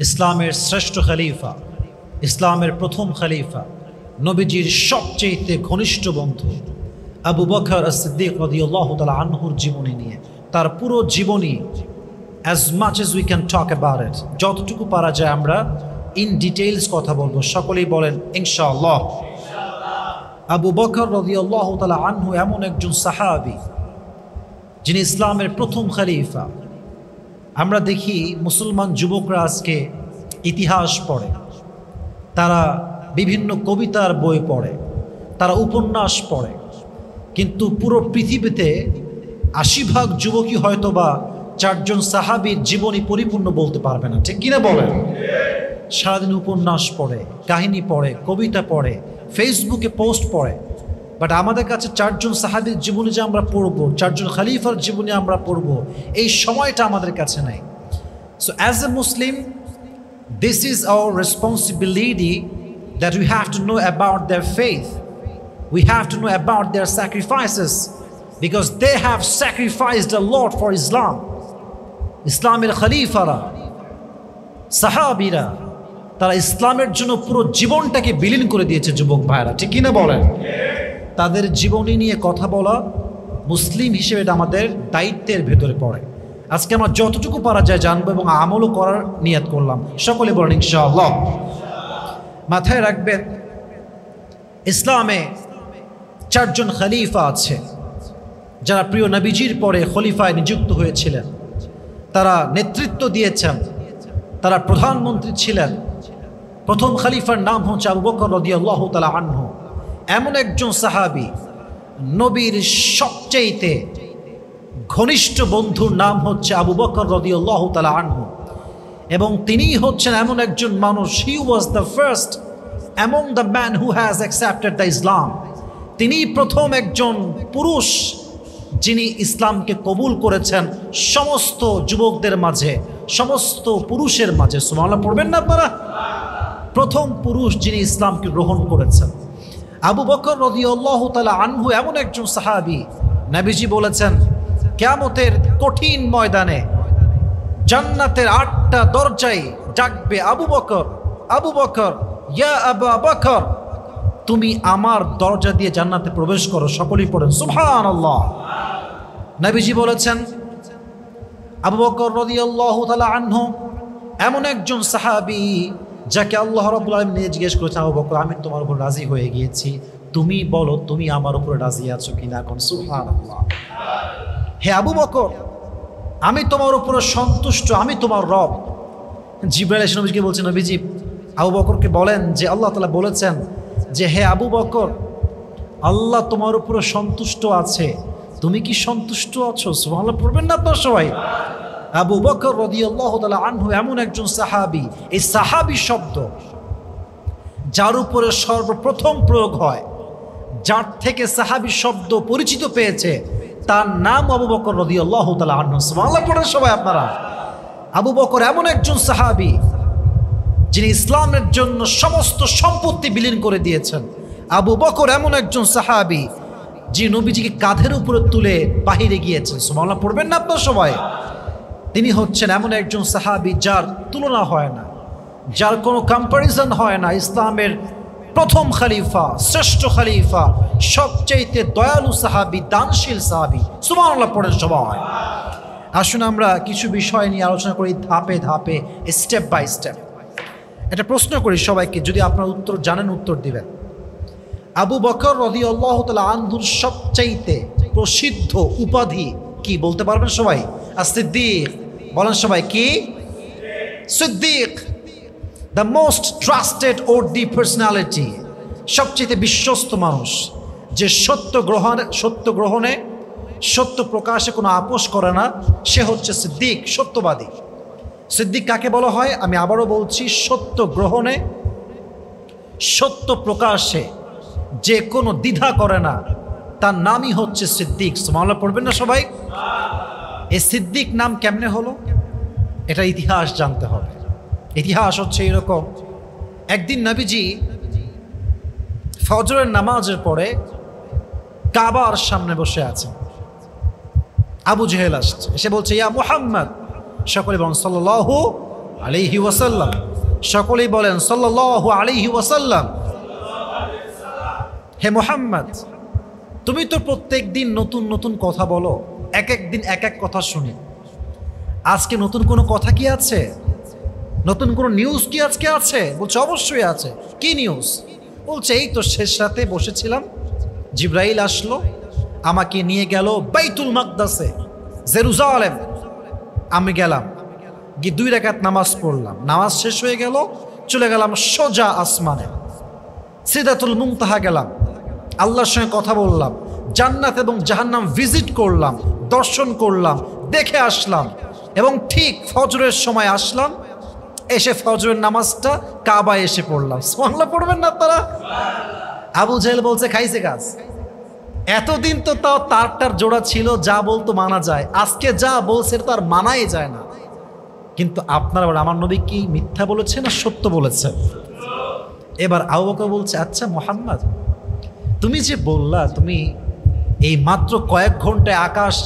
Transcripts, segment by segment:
ইসলামের শ্রেষ্ঠ খলিফা, ইসলামের প্রথম খলিফা, নবীজির সবচেয়ে ঘনিষ্ঠ বন্ধু আবু বকর as-সিদ্দিক রাদিয়াল্লাহু তাআলা আনহুর জীবনী নিয়ে, তার পুরো জীবনী as much as we can talk about it, যতটুকু পারা যায় আমরা ইন ডিটেইলস কথা বলবো। সকলেই বলেন ইনশাআল্লাহ। আবু বকর রাদিয়াল্লাহু তাআলা আনহু এমন একজন সাহাবী যিনি ইসলামের প্রথম খলিফা। আমরা দেখি মুসলমান যুবকরা আজকে ইতিহাস পড়ে, তারা বিভিন্ন কবিতার বই পড়ে, তারা উপন্যাস পড়ে, কিন্তু পুরো পৃথিবীতে ৮০% যুবকই হয়তোবা চারজন সাহাবীর জীবনী পরিপূর্ণ বলতে পারবে না, ঠিক কিনা বলেন? সারাদিন উপন্যাস পড়ে, কাহিনী পড়ে, কবিতা পড়ে, ফেসবুকে পোস্ট পড়ে, বাট আমাদের কাছে চারজন সাহাবীর জীবনী যে আমরা পড়বো, চারজন খলিফার জীবনী আমরা পড়বো, এই সময়টা আমাদের কাছে নাই। So as a Muslim, this is our responsibility that we have to know about their faith. We have to know about their sacrifices because they have sacrificed a lot for Islam. ইসলামের খলিফারা, সাহাবীরা, তারা ইসলামের জন্য পুরো জীবনটাকে বিলীন করে দিয়েছে যুবক ভাইরা, ঠিক কিনা বলেন? তাদের জীবনী নিয়ে কথা বলা মুসলিম হিসেবে এটা আমাদের দায়িত্বের ভেতরে পড়ে। আজকে আমরা যতটুকু পারা যায় জানবো এবং আমলও করার নিয়ত করলাম। সকলে বলেন ইনশাআল্লাহ। মাথায় রাখবেন, ইসলামে চারজন খলিফা আছে যারা প্রিয় নবীজির পরে খলিফায় নিযুক্ত হয়েছিলেন। তারা নেতৃত্ব দিয়েছেন, তারা প্রধানমন্ত্রী ছিলেন। প্রথম খলিফার নাম হচ্ছে আবু বকর রাদিয়াল্লাহু তাআলা আনহু। এমন একজন সাহাবী, নবীর সবচেয়ে ঘনিষ্ঠ বন্ধুর নাম হচ্ছে আবু বকর রাদিয়াল্লাহু তাআলা আনহু, এবং তিনিই হচ্ছেন এমন একজন মানুষ, he was the first among the man who has accepted the Islam. তিনি প্রথম একজন পুরুষ যিনি ইসলামকে কবুল করেছেন সমস্ত যুবকদের মাঝে, সমস্ত পুরুষের মাঝে। সুবহানাল্লাহ পড়বেন না আপনারা? প্রথম পুরুষ যিনি ইসলামকে গ্রহণ করেছেন আবু বকর রাদিয়াল্লাহু তাআলা আনহু এমন একজন সাহাবী, নবীজি বলেছেন কিয়ামতের কঠিন ময়দানে জান্নাতের ৮টা দরজায় ডাকবে আবু বকর, আবু বকর, ইয়া আবু বকর, তুমি আমার দরজা দিয়ে জান্নাতে প্রবেশ করো। সকলেই পড়েন সুবহানাল্লাহ। নবীজি বলেছেন আবু বকর রাদিয়াল্লাহু তাআলা আনহু এমন একজন সাহাবী যাকে আল্লাহ রাব্বুল আলামিন নিয়ে জিজ্ঞেস করেছেন, আবু বকর আমি তোমার উপর রাজি হয়ে গিয়েছি, তুমি বলো তুমি আমার উপর রাজি আছো কিনা? এখন সুবহানাল্লাহ। হে আবু বকর, আমি তোমার উপরে সন্তুষ্ট, আমি তোমার রব। জিবরাইল এসে নবীজিকে বলছেন, নবীজি আবু বকরকে বলেন যে আল্লাহ তাআলা বলেছেন যে হে আবু বকর, আল্লাহ তোমার উপরে সন্তুষ্ট আছে, তুমি কি সন্তুষ্ট আছো? সুবহানাল্লাহ পড়বেন না আপনারা সবাই? আবু বকর রাদিয়াল্লাহু তাআলা আনহু এমন একজন সাহাবী, এই সাহাবী শব্দ যার উপরে সর্বপ্রথম প্রয়োগ হয়, যার থেকে সাহাবী শব্দ পরিচিত পেয়েছে, তার নাম আবু বকর রাদিয়াল্লাহু তাআলা আনহু। সুবহানাল্লাহ পড়েন সবাই আপনারা? আবু বকর এমন একজন সাহাবী যিনি ইসলামের জন্য সমস্ত সম্পত্তি বিলীন করে দিয়েছেন। আবু বকর এমন একজন সাহাবী যিনি নবীজিকে কাঁধের উপরে তুলে বাহিরে গিয়েছেন। সুবহানাল্লাহ পড়বেন না আপনারা সবাই? তিনি হচ্ছেন এমন একজন সাহাবী যার তুলনা হয় না, যার কোনো কম্প্যারিজন হয় না। ইসলামের প্রথম খলিফা, শ্রেষ্ঠ খলিফা, সবচেয়ে দয়ালু সাহাবী, দানশীল সাহাবী। সুবহানাল্লাহ পড়েন সবাই। আসুন আমরা কিছু বিষয় নিয়ে আলোচনা করি ধাপে ধাপে, স্টেপ বাই স্টেপ। একটা প্রশ্ন করি সবাইকে, যদি আপনার উত্তর জানেন উত্তর দিবেন। আবু বকর রাদিয়াল্লাহু তাআলা আনহুর সবচাইতে প্রসিদ্ধ উপাধি কি বলতে পারবেন সবাই? as-সিদ্দিক। বলেন সবাই কি? Siddique, the most trusted worthy personality, সবচেয়ে বিশ্বস্ত মানুষ, যে সত্য গ্রহণে সত্য প্রকাশে কোনো আপোষ করে না, সে হচ্ছে সিদ্দিক, সত্যবাদী। সিদ্দিক কাকে বলা হয়? আমি আবারও বলছি, সত্য গ্রহণে সত্য প্রকাশে যে কোনো দ্বিধা করে না, তার নামই হচ্ছে সিদ্দিক। সুবহানাল্লাহ পড়বেন না সবাই? এই সিদ্দিক নাম কেমনে হলো? এটা ইতিহাস জানতে হবে। ইতিহাস হচ্ছে এরকম, একদিন নবীজি ফজরের নামাজের পরে কাবার সামনে বসে আছেন। আবু জেহেল আসছে, এসে বলছে ইয়া মুহাম্মদ, সকলে বলেন সাল্লাল্লাহু আলাইহি ওয়াসাল্লাম। সকলেই বলেন সাল্লাল্লাহু আলাইহি ওয়াসাল্লাম। হে মুহাম্মদ, তুমি তো প্রত্যেক দিন নতুন নতুন কথা বলো, এক এক দিন এক এক কথা শুনি। আজকে নতুন কোনো কথা কি আছে? নতুন কোনো নিউজ কি আজকে আছে? বলছে অবশ্যই আছে। কি নিউজ? বলছে এই তো শেষ রাতে বসেছিলাম, জিব্রাইল আসলো, আমাকে নিয়ে গেল বাইতুল মাকদাসে, জেরুজালেম। আমি গেলাম, গিয়ে 2 রাকাত নামাজ পড়লাম, নামাজ শেষ হয়ে গেল, চলে গেলাম সোজা আসমানে, সিদরাতুল মুনতাহা গেলাম, আল্লাহর সঙ্গে কথা বললাম, জান্নাত এবং জাহান্নাম ভিজিট করলাম, দর্শন করলাম, দেখে আসলাম, এবং ঠিক ফজরের সময় আসলাম, এসে ফজরের নামাজটা কাবায় এসে পড়লাম। সুবহানাল্লাহ পড়বেন না তারা? আবু জেহেল বলছে খাইছে গাছ। এতদিন তো তাও তারটার জোড়া ছিল, যা বলতো মানা যায়, আজকে যা বলছে তার মানাই যায় না। কিন্তু আপনারা আমার নবী কি মিথ্যা বলেছে না সত্য বলেছে? এবার আবু বকর বলছে আচ্ছা মুহাম্মদ, তুমি যে বললা তুমি এই মাত্র কয়েক ঘন্টায় আকাশ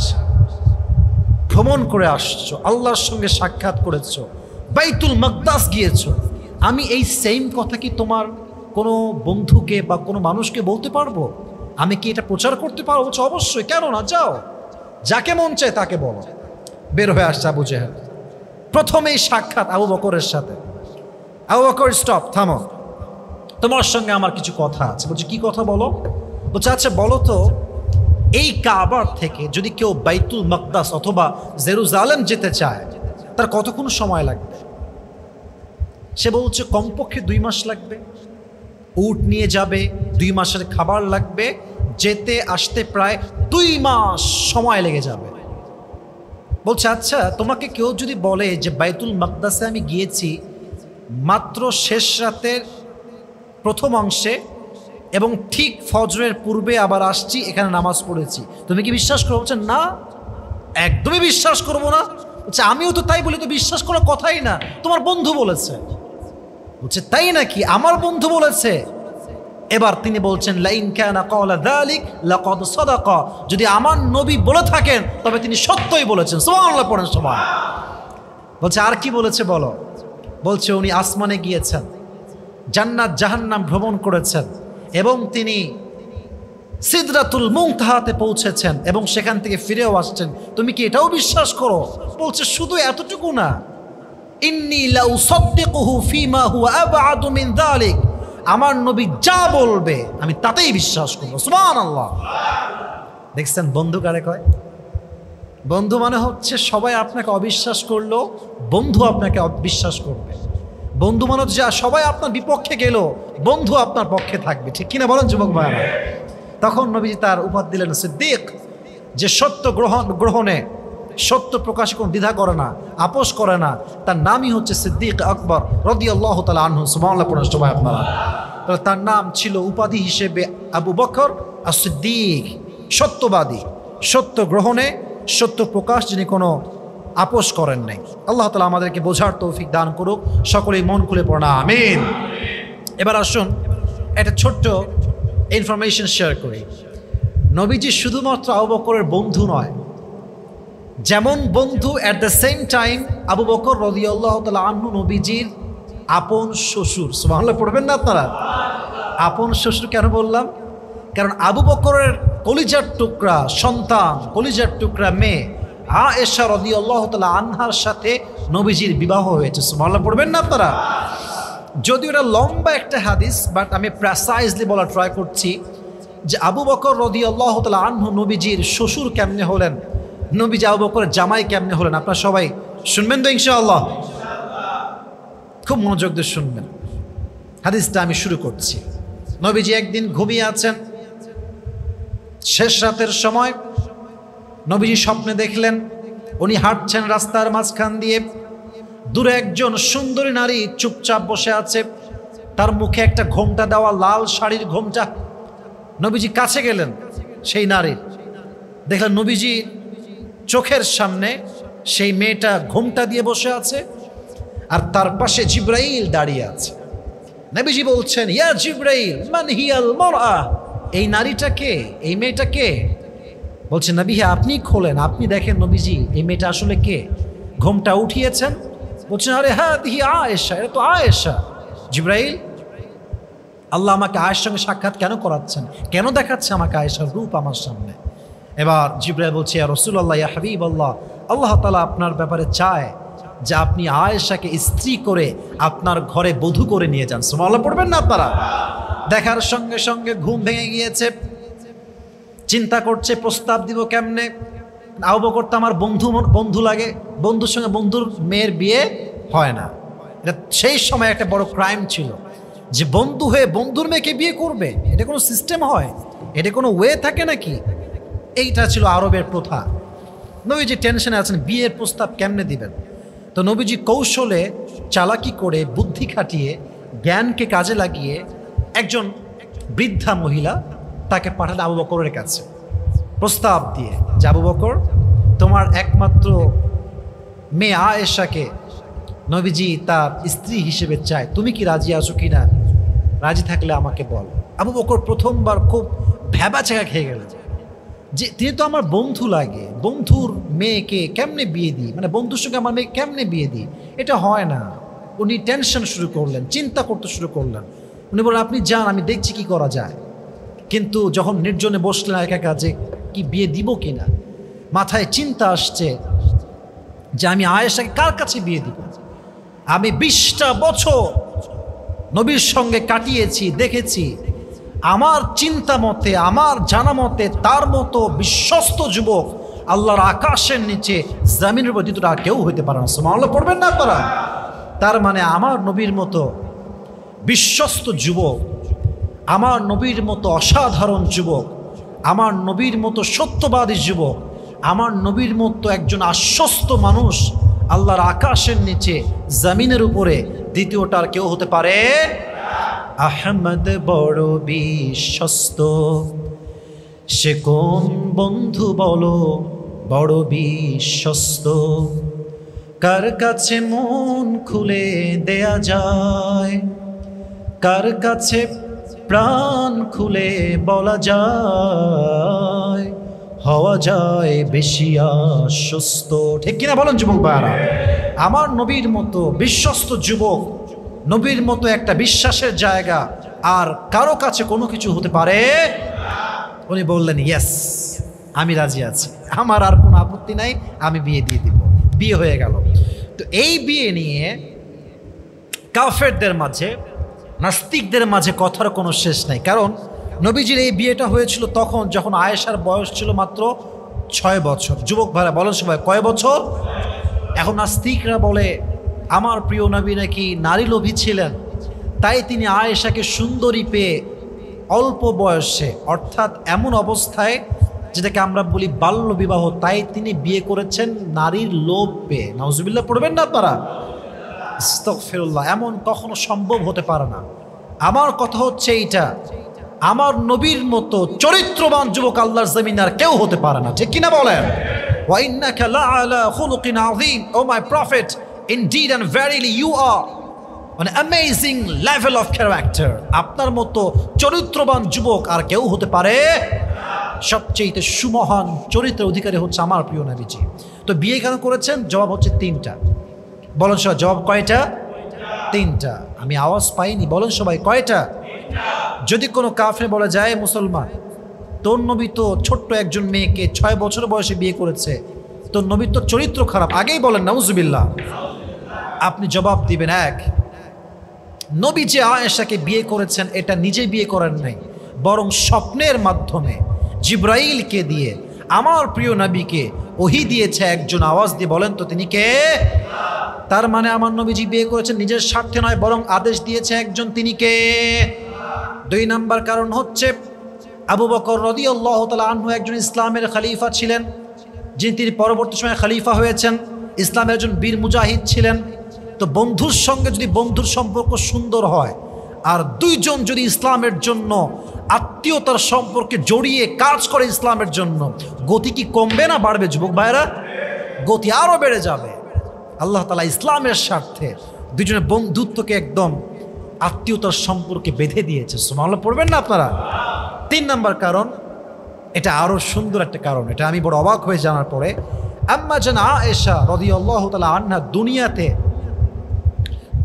ভ্রমণ করে আসছো, আল্লাহর সঙ্গে সাক্ষাৎ করেছো, বাইতুল মাকদাস গিয়েছো, আমি এই সেম কথা কি তোমার কোনো বন্ধুকে বা কোনো মানুষকে বলতে পারবো? আমি কি এটা প্রচার করতে পারবো? বলছে অবশ্যই, কেন না, যাও, যাকে মন চায় তাকে বলো। বের হয়ে আসছে আবু জেহেল। প্রথমেই সাক্ষাৎ আবু বকরের সাথে। আবু বকর স্টপ, থামো, তোমার সঙ্গে আমার কিছু কথা আছে। বলছে কি কথা বলো? বলছে আচ্ছা বলো তো, এই কাবার থেকে যদি কেউ বাইতুল মাকদাস অথবা জেরুজালেম যেতে চায় তার কতক্ষণ সময় লাগবে? সে বলছে কমপক্ষে 2 মাস লাগবে, উট নিয়ে যাবে, 2 মাসের খাবার লাগবে, যেতে আসতে প্রায় 2 মাস সময় লেগে যাবে। বলছে আচ্ছা তোমাকে কেউ যদি বলে যে বাইতুল মাকদাসে আমি গিয়েছি মাত্র শেষ রাতের প্রথম অংশে এবং ঠিক ফজরের পূর্বে আবার আসছি, এখানে নামাজ পড়েছি, তুমি কি বিশ্বাস করো? বলছে না, একদমই বিশ্বাস করবো না। বলছে আমিও তো তাই বলি, তো বিশ্বাস করার কথাই না, তোমার বন্ধু বলেছে। বলছে তাই নাকি? আমার বন্ধু বলেছে? এবার তিনি বলছেন লাইন কানা ক্বালা যালিক লাকাদ সাদাকা, যদি আমার নবী বলে থাকেন তবে তিনি সত্যই বলেছেন। সুবহানাল্লাহ পড়েন সবাই। বলছে আর কি বলেছে বলো? বলছে উনি আসমানে গিয়েছেন, জান্নাত জাহান্নাম ভ্রমণ করেছেন, এবং তিনি সিদরাতুল মুনতাহাতে পৌঁছেছেন এবং সেখান থেকে ফিরেও আসছেন। তুমি কি এটাও বিশ্বাস করো? বলছে শুধু এতটুকু না, ইন্নী লা উসাদ্দিকুহু ফীমা হুয়া আবআদু মিন যালিক, আমার নবী যা বলবে আমি তাতেই বিশ্বাস করব। সুবহানাল্লাহ। দেখছেন বন্ধু কারে কয়? বন্ধু মানে হচ্ছে সবাই আপনাকে অবিশ্বাস করলো, বন্ধু আপনাকে বিশ্বাস করবে। বন্ধু মানে যা সবাই আপনার বিপক্ষে গেল, বন্ধু আপনার পক্ষে থাকবে। ঠিক কিনা বলেন যুবক ভাইরা? তখন নবীজি তার উপাধি দিলেন সিদ্দিক, যে সত্য গ্রহণে সত্য প্রকাশে কোনো দ্বিধা করে না, আপোষ করে না, তার নামই হচ্ছে সিদ্দিক আকবর রাদিয়াল্লাহু তাআলা আনহু। সুবহানাল্লাহ পড়েন সবাই আপনারা। তাহলে তার নাম ছিল উপাধি হিসেবে আবু বকর as-সিদ্দিক, সত্যবাদী, সত্য গ্রহণে সত্য প্রকাশ যিনি কোনো আপোষ করেন নাই। আল্লাহ তাআলা আমাদেরকে বোঝার তৌফিক দান করুক, সকলেই মন খুলে পড়া আমিন। এবার আসুন একটা ছোট্ট ইনফরমেশন শেয়ার করি। নবীজি শুধুমাত্র আবু বকরের বন্ধু নয়, যেমন বন্ধু at the same time Abu Bakr রাদিয়াল্লাহু তাআলা আনহু নবীজির আপন শ্বশুর। সুবহানাল্লাহ পড়বেন না আপনারা? আপন শ্বশুর কেন বললাম? কারণ আবু বকরের কলিজার টুকরা সন্তান, কলিজার টুকরা মেয়ে আয়েশা রাদিয়াল্লাহু তাআলা আনহার সাথে নবীজির বিবাহ হয়েছে। সুবহানাল্লাহ পড়বেন না আপনারা? যদিও এটা লম্বা একটা হাদিস, বাট আমি প্রেসাইজলি বলা ট্রাই করছি যে আবু বকর রাদিয়াল্লাহু তাআলা আনহু নবীজির শ্বশুর কেমনে হলেন, নবীজি আবু বকরের জামাই কেমনে হলেন, আপনারা সবাই শুনবেন তো ইনশাআল্লাহ? খুব মনোযোগ দিয়ে শুনবেন। হাদিসটা আমি শুরু করছি। নবীজি একদিন ঘুমিয়ে আছেন, শেষ রাতের সময় নবীজি স্বপ্নে দেখলেন উনি হাঁটছেন রাস্তার মাঝখান দিয়ে, দূরে একজন সুন্দরী নারী চুপচাপ বসে আছে, তার মুখে একটা ঘোমটা দেওয়া লাল শাড়ির ঘোমটা। নবীজি কাছে গেলেন সেই নারীর, দেখলেন নবীজি চোখের সামনে সেই মেয়েটা ঘোমটা দিয়ে বসে আছে, আর তার পাশে জিব্রাইল দাঁড়িয়ে আছে। নবীজি বলছেন ইয়া জিব্রাইল মান হিয়াল মারআ, এই নারীটা কে, এই মেয়েটা কে? বলছে নবী হ্যাঁ আপনি খোলেন, আপনি দেখেন নবীজি এই মেয়েটা আসলে কে। ঘোমটা উঠিয়েছেন, বলছেন আরে হ্যাঁ দিহি আয়েশা, এটা তো আয়েশা। জিবরাইল, আল্লাহ আমাকে আয়েশার সঙ্গে সাক্ষাৎ কেন করাচ্ছেন, কেন দেখাচ্ছে আমাকে আয়েশার রূপ আমার সামনে? এবার জিবরাইল বলছে ইয়া রাসূলুল্লাহ, ইয়া হাবিবাল্লাহ, আল্লাহ তাআলা আপনার ব্যাপারে চায় যে আপনি আয়েশাকে স্ত্রী করে আপনার ঘরে বধূ করে নিয়ে যান। সুবহানাল্লাহ পড়বেন না আপনারা? দেখার সঙ্গে সঙ্গে ঘুম ভেঙে গিয়েছে, চিন্তা করছে প্রস্তাব দিব কেমনে। আবু বকর তো আমার বন্ধু লাগে, বন্ধুর সঙ্গে বন্ধুর মেয়ের বিয়ে হয় না। এটা সেই সময় একটা বড় ক্রাইম ছিল যে বন্ধু হয়ে বন্ধুর মেয়েকে বিয়ে করবে। এটা কোনো সিস্টেম হয়? এটা কোনো ওয়ে থাকে নাকি? এইটা ছিল আরবের প্রথা। নবীজি টেনশনে আছেন, বিয়ের প্রস্তাব কেমনে দিবেন। তো নবীজি কৌশলে চালাকি করে বুদ্ধি খাটিয়ে জ্ঞানকে কাজে লাগিয়ে একজন বৃদ্ধা মহিলা তাকে পাঠালেন আবু বকরের কাছে প্রস্তাব দিয়ে যে আবু বকর, তোমার একমাত্র মেয়ে আয়েশাকে নবীজি তার স্ত্রী হিসেবে চায়, তুমি কি রাজি আছো কি না? রাজি থাকলে আমাকে বল। আবু বকর প্রথমবার খুব ভ্যাবাচাকা খেয়ে গেলেন যে তিনি তো আমার বন্ধু লাগে, বন্ধুর মেয়েকে কেমনে বিয়ে দিই, মানে বন্ধুর সঙ্গে আমার মেয়ে কেমনে বিয়ে দিই, এটা হয় না। উনি টেনশন শুরু করলেন, চিন্তা করতে শুরু করলেন। উনি বললেন আপনি যান, আমি দেখছি কি করা যায়। কিন্তু যখন নির্জনে বসলেন একা একা যে কি বিয়ে দিব কিনা, মাথায় চিন্তা আসছে যে আমি আয়েশাকে কার কাছে বিয়ে দিব। আমি 20টা বছর নবীর সঙ্গে কাটিয়েছি, দেখেছি, আমার চিন্তা মতে, আমার জানা মতে তার মতো বিশ্বস্ত যুবক আল্লাহর আকাশের নিচে জমিনের উপর দ্বিতীয়টা কেউ হইতে পারে না। সুবহানাল্লাহ পড়বেন না আপনারা? তার মানে আমার নবীর মতো বিশ্বস্ত যুবক, আমার নবীর মতো অসাধারণ যুবক, আমার নবীর মতো সত্যবাদী যুবক, আমার নবীর মতো একজন আশ্বস্ত মানুষ আল্লাহর আকাশের নিচে জমিনের উপরে দ্বিতীয়টার কেউ হতে পারে। আহমদ বড় বিশ্বস্ত, সে কোন বন্ধু বলো বড় বিশ্বস্ত, কার কাছে মন খুলে দেয়া যায়, কার কাছে প্রাণ খুলে বলা যায়, হওয়া যায় বেশি আশ্বস্ত। ঠিক কিনা বলেন যুবক ভাইরা? আমার নবীর মতো বিশ্বস্ত যুবক, নবীর মতো একটা বিশ্বাসের জায়গা আর কারো কাছে কোনো কিছু হতে পারে। উনি বললেন ইয়েস, আমি রাজি আছি, আমার আর কোনো আপত্তি নাই, আমি বিয়ে দিয়ে দিব। বিয়ে হয়ে গেল। তো এই বিয়ে নিয়ে কাফেরদের মাঝে, নাস্তিকদের মাঝে কথার কোনো শেষ নাই। কারণ নবীজির এই বিয়েটা হয়েছিল তখন যখন আয়েশার বয়স ছিল মাত্র 6 বছর। যুবক ভাইরা বলেন সবাই কয় বছর? এখন নাস্তিকরা বলে আমার প্রিয় নবী নাকি নারী লোভী ছিলেন, তাই তিনি আয়েশাকে সুন্দরী পেয়ে অল্প বয়সে, অর্থাৎ এমন অবস্থায় যেটাকে আমরা বলি বাল্য বিবাহ, তাই তিনি বিয়ে করেছেন নারীর লোভ পেয়ে। নাউজুবিল্লাহ পড়বেন না আপনারা? আস্তাগফিরুল্লাহ, এমন কখনো সম্ভব হতে পারে না। আমার কথা হচ্ছে এইটা, আমার নবীর মতো চরিত্রবান যুবক আল্লাহর জমিনে আর কেউ হতে পারে না। ঠিক কিনা বলেন? ওয়া ইন্নাকা লাআলা খুলুকিন আযীম, O my prophet, indeed and verily you are an amazing level of character. আপনার মতো চরিত্রবান যুবক আর কেউ হতে পারে? সবচেয়ে সুমহান চরিত্রের অধিকারী হচ্ছে আমার প্রিয় নবীজি। তো বিয়ে কেন করেছেন? জবাব হচ্ছে 3টা। বলেন সবাই, জবাব কয়টা? 3টা। আমি আওয়াজ পাইনি, বলেন সবাই কয়টা? যদি কোনো কাফের বলে যায় মুসলমান, তোর নবী তো ছোট্ট একজন মেয়েকে 6 বছর বয়সে বিয়ে করেছে, তোর নবীর তো চরিত্র খারাপ, আগেই বলেন নাউজুবিল্লাহ। আপনি জবাব দিবেন, এক, নবী যে আয়েশাকে বিয়ে করেছেন এটা নিজে বিয়ে করেন নাই, বরং স্বপ্নের মাধ্যমে জিব্রাইলকে দিয়ে আমার প্রিয় নবীকে ওহী দিয়েছে একজন। আওয়াজ দিয়ে বলেন তো তিনি কে? তার মানে আমার নবীজি বিয়ে করেছেন নিজের স্বার্থে নয়, বরং আদেশ দিয়েছে একজন, তিনি কে? 2 নাম্বার কারণ হচ্ছে আবু বকর রাদিয়াল্লাহু তাআলা আনহু একজন ইসলামের খলিফা ছিলেন, যিনি তিনি পরবর্তী সময়ে খলিফা হয়েছেন, ইসলামের একজন বীর মুজাহিদ ছিলেন। তো বন্ধুর সঙ্গে যদি বন্ধুর সম্পর্ক সুন্দর হয় আর 2 জন যদি ইসলামের জন্য আত্মীয়তার সম্পর্কে জড়িয়ে কাজ করে ইসলামের জন্য, গতি কি কমবে না বাড়বে যুবক ভাইরা? গতি আরও বেড়ে যাবে। আল্লাহ তাআলা ইসলামের স্বার্থে 2 জনের বন্ধুত্বকে একদম আত্মীয়তার সম্পর্কে বেঁধে দিয়েছে। সুবহানাল্লাহ পড়বেন না আপনারা? 3 নাম্বার কারণ, এটা আরও সুন্দর একটা কারণ, এটা আমি বড় অবাক হয়ে জানার পরে, আম্মা জান আয়েশা রাদিয়াল্লাহু তাআলা আনহা দুনিয়াতে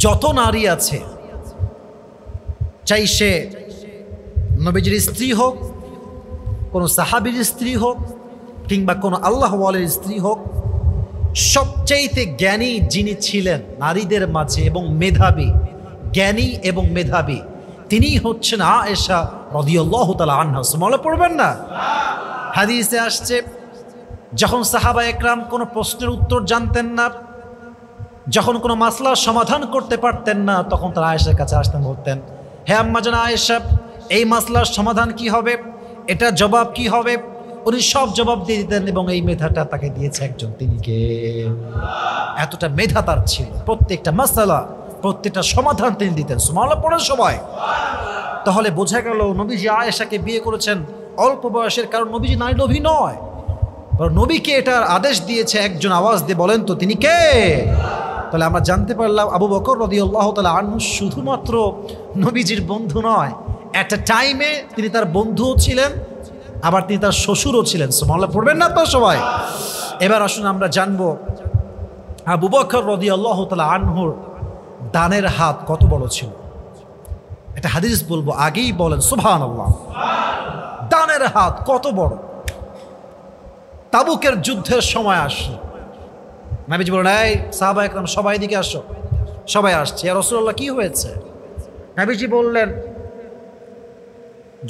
যত নারী আছে, চাই সে নবীজির স্ত্রী হোক, কোনো সাহাবীর স্ত্রী হোক, কিংবা কোনো আল্লাহ ওয়ালির স্ত্রী হোক, সবচাইতে জ্ঞানী যিনি ছিলেন নারীদের মাঝে এবং মেধাবী, জ্ঞানী এবং মেধাবী, তিনি হচ্ছেন আয়েশা রাদিয়াল্লাহু তাআলা আনহা। সুবহানাল্লাহ পড়বেন না? হাদিসে আসছে, যখন সাহাবা একরাম কোনো প্রশ্নের উত্তর জানতেন না, যখন কোনো মাসলার সমাধান করতে পারতেন না, তখন তারা আয়েশার কাছে আসতেন, বলতেন, হে আম্মাজান আয়েশা, এই মাসলার সমাধান কি হবে, এটা জবাব কি হবে? উনি সব জবাব দিয়ে দিতেন, এবং এই মেধাটা তাকে দিয়েছে একজন, তিনি কে? এতটা মেধা তার ছিল, প্রত্যেকটা মাসলা, প্রত্যেকটা সমাধান তিনি দিতেন। সুবহানাল্লাহ পড়েন সবাই। তাহলে বোঝা গেল নবীজি আয়েশাকে বিয়ে করেছেন অল্প বয়সের, কারণ নবীজি নারী লোভী নয়, নবীকে এটার আদেশ দিয়েছে একজন। আওয়াজ দিয়ে বলেন তো তিনি কে? তাহলে আমরা জানতে পারলাম আবু বকর রাদিয়াল্লাহু তাআলা আনহু শুধুমাত্র নবীজির বন্ধু নয়, এট আ টাইমে তিনি তার বন্ধুও ছিলেন, আবার তিনি তার শ্বশুরও ছিলেন। সুবহানাল্লাহ পড়বেন না তো সবাই? এবার আসুন আমরা জানবো আবু বকর রাদিয়াল্লাহু তাআলা আনহুর দানের হাত কত বড় ছিল। একটা হাদিস বলবো, আগেই বলেন সুবহানাল্লাহ। দানের হাত কত বড়! তাবুকের যুদ্ধের সময় আসলো, নবীজি বলেন, এই সাহাবা একরাম সবাই দিকে আসো। সবাই আসছে। ইয়া রাসূলুল্লাহ কি হয়েছে? নবীজি বললেন,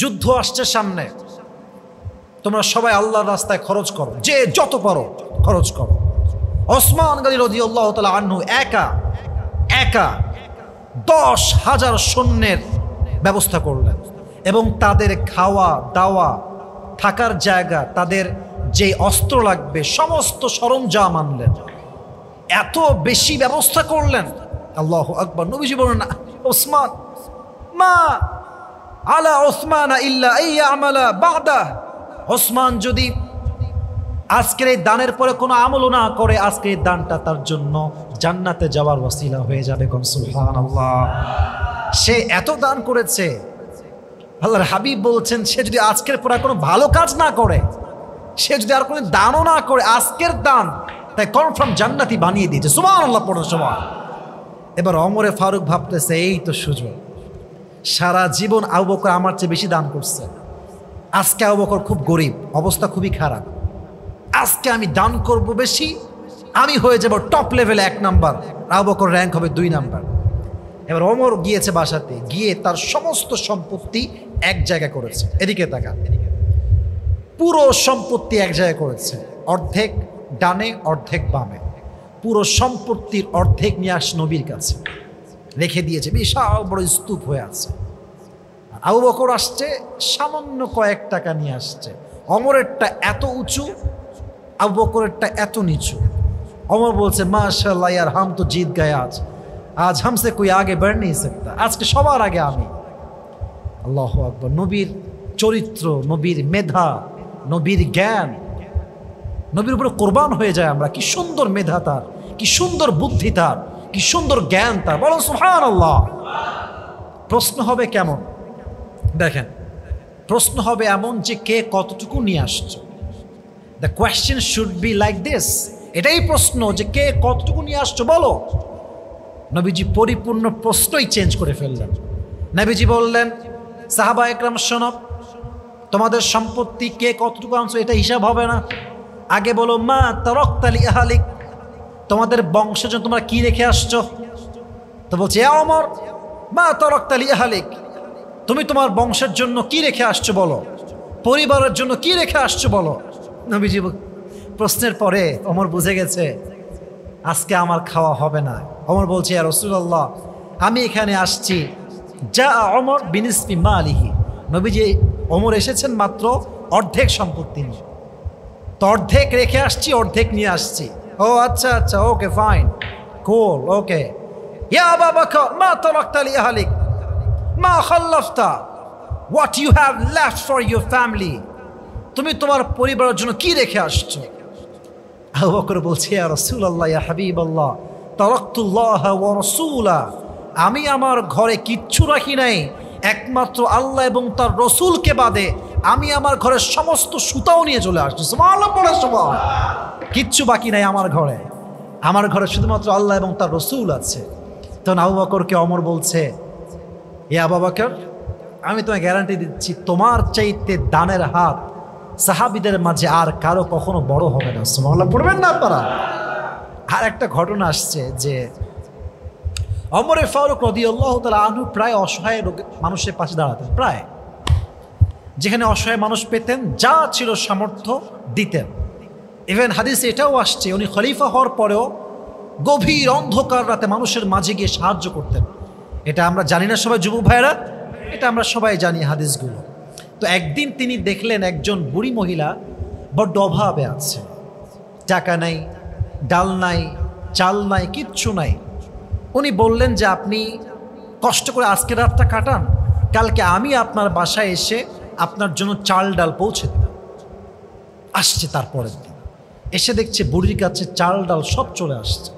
যুদ্ধ আসছে সামনে, তোমরা সবাই আল্লাহর রাস্তায় খরচ করো, যে যত পারো খরচ করো। ওসমান গনি রাদিয়াল্লাহু তাআলা আনহু একা 10,000 সৈন্যের ব্যবস্থা করলেন, এবং তাদের খাওয়া দাওয়া, থাকার জায়গা, তাদের যে অস্ত্র লাগবে সমস্ত সরঞ্জাম আনলেন, এত বেশি ব্যবস্থা করলেন। আল্লাহু আকবার। নবীজি বলেন, ওসমান, মা আলা ওসমান ইল্লা আইয়ামালা বাদা, ওসমান যদি আজকের এই দানের পরে কোনো আমলও না করে, আজকের এই দানটা তার জন্য জান্নাতে যাওয়ার ওয়াসিলা হয়ে যাবে। কোন সুবহানাল্লাহ। সে এত দান করেছে, আল্লাহর হাবিব বলছেন, সে যদি আজকের পরে কোনো ভালো কাজ না করে, সে যদি আর কোনো দানও না করে, আজকের দান তাই কনফার্ম জান্নাতি বানিয়ে দিয়েছে। সুবহানাল্লাহ পড়ো সবাই। এবার ওমরে ফারুক ভাবতেছে, এই তো সুযোগ, সারা জীবন আবু বকর আমার চেয়ে বেশি দান করছে, আজকে আবু বকর খুব গরিব, অবস্থা খুবই খারাপ, আজকে আমি দান করব বেশি, আমি হয়ে যাব টপ লেভেলে 1 নাম্বার, আবু বকর র্যাঙ্ক হবে 2 নাম্বার। এবার ওমর গিয়েছে বাসাতে, গিয়ে তার সমস্ত সম্পত্তি এক জায়গায় করেছে। এদিকে তাকা, পুরো সম্পত্তি এক জায়গায় করেছে, অর্ধেক ডানে অর্ধেক বামে, পুরো সম্পত্তির অর্ধেক নিয়ে আস নবীর কাছে রেখে দিয়েছে, বিশাল বড় স্তূপ হয়ে আছে। আবু বকর আসছে, সামান্য কয়েক টাকা নিয়ে আসছে। ওমরেরটা এত উঁচু, আবু বকরেরটা এত নিচু। ওমর বলছে, মাশাআল্লাহ ইয়ার, হাম তো জিত গয়ে, আজ হামসে কোই আগে बढ़ नहीं सकता, আজকে সবার আগে আমি। আল্লাহু আকবার। নবীর চরিত্র, নবীর মেধা, নবীর জ্ঞান, নবীর উপরে কোরবান হয়ে যায় আমরা। কি সুন্দর মেধা তার, কি সুন্দর বুদ্ধি তার, কি সুন্দর জ্ঞান তার, বলুন সুবহানাল্লাহ। প্রশ্ন হবে কেমন? দেখেন, প্রশ্ন হবে এমন যে কে কতটুকু নিয়ে আসছে। The question should be like this. এটাই প্রশ্ন যে কে কতটুকু নিয়ে আসছো বলো। নবীজি পরিপূর্ণ প্রশ্নই চেঞ্জ করে ফেললেন। নবীজি বললেন, সাহাবা একরাম শোনো, তোমাদের সম্পত্তি কে কতটুকু আনছো এটা হিসাব হবে না, আগে বলো মা তারাকতা লি আহলিক, তোমাদের বংশের জন্য তোমরা কি রেখে আসছো। তো বলছে, ইয়া ওমর, মা তারাকতা লি আহলিক, তুমি তোমার বংশের জন্য কি রেখে আসছো বলো, পরিবারের জন্য কি রেখে আসছো বলো। নবীজি প্রশ্নের পরে ওমর বুঝে গেছে আজকে আমার খাওয়া হবে না। ওমর বলছে, ইয়া রাসূলুল্লাহ, আমি এখানে আসছি, যা ওমর বিনিসফি মালিহি, নবীজি ওমর এসেছেন মাত্র অর্ধেক সম্পত্তি নিয়ে, তো অর্ধেক রেখে আসছি, অর্ধেক নিয়ে আসছি। ও আচ্ছা আচ্ছা, ওকে ফাইন, কুল, ওকে। ইয়া আবু বকর, মা তারাকতা লি আহলিক, মা খাল্লাফতা, what you have left for your family, তুমি তোমার পরিবারের জন্য কি রেখে আসছো। আবু বকর বলছে, ইয়া রাসূলুল্লাহ, ইয়া হাবিবাল্লাহ, তারাকতুল্লাহ ওয়া রাসূলা, আমি আমার ঘরে কিচ্ছু রাখি নাই, একমাত্র আল্লাহ এবং তার রসুলকে বাদে আমি আমার ঘরের সমস্ত সুতাও নিয়ে চলে আসছি। সুবহানাল্লাহ পড়ে সবাই। কিচ্ছু বাকি নাই আমার ঘরে, আমার ঘরে শুধুমাত্র আল্লাহ এবং তার রসুল আছে। তখন আবু বকরকে ওমর বলছে, ইয়া আবু বকর, আমি তোমায় গ্যারান্টি দিচ্ছি তোমার চাইতে দানের হাত সাহাবীদের মাঝে আর কারো কখনো বড় হবে না। সুবহানাল্লাহ পড়বেন না আপনারা? আর একটা ঘটনা আসছে যে ওমর ফারুক রাদিয়াল্লাহু তাআলা আনহু প্রায় অসহায় মানুষের পাশে দাঁড়াতেন, প্রায় যেখানে অসহায় মানুষ পেতেন যা ছিল সামর্থ্য দিতেন। ইভেন হাদিসে এটাও আসছে উনি খলিফা হওয়ার পরেও গভীর অন্ধকার রাতে মানুষের মাঝে গিয়ে সাহায্য করতেন। এটা আমরা জানি না সবাই যুবক ভাইরা, এটা আমরা সবাই জানি হাদিসগুলো। তো একদিন তিনি দেখলেন একজন বুড়ি মহিলা বড্ড অভাবে আছে, টাকা নাই, ডাল নাই, চাল নাই, কিচ্ছু নাই। উনি বললেন যে আপনি কষ্ট করে আজকে রাতটা কাটান, কালকে আমি আপনার বাসায় এসে আপনার জন্য চাল ডাল পৌঁছে দেব। আসছে তারপরের দিন, এসে দেখছে বুড়ির কাছে চাল ডাল সব চলে আসছে।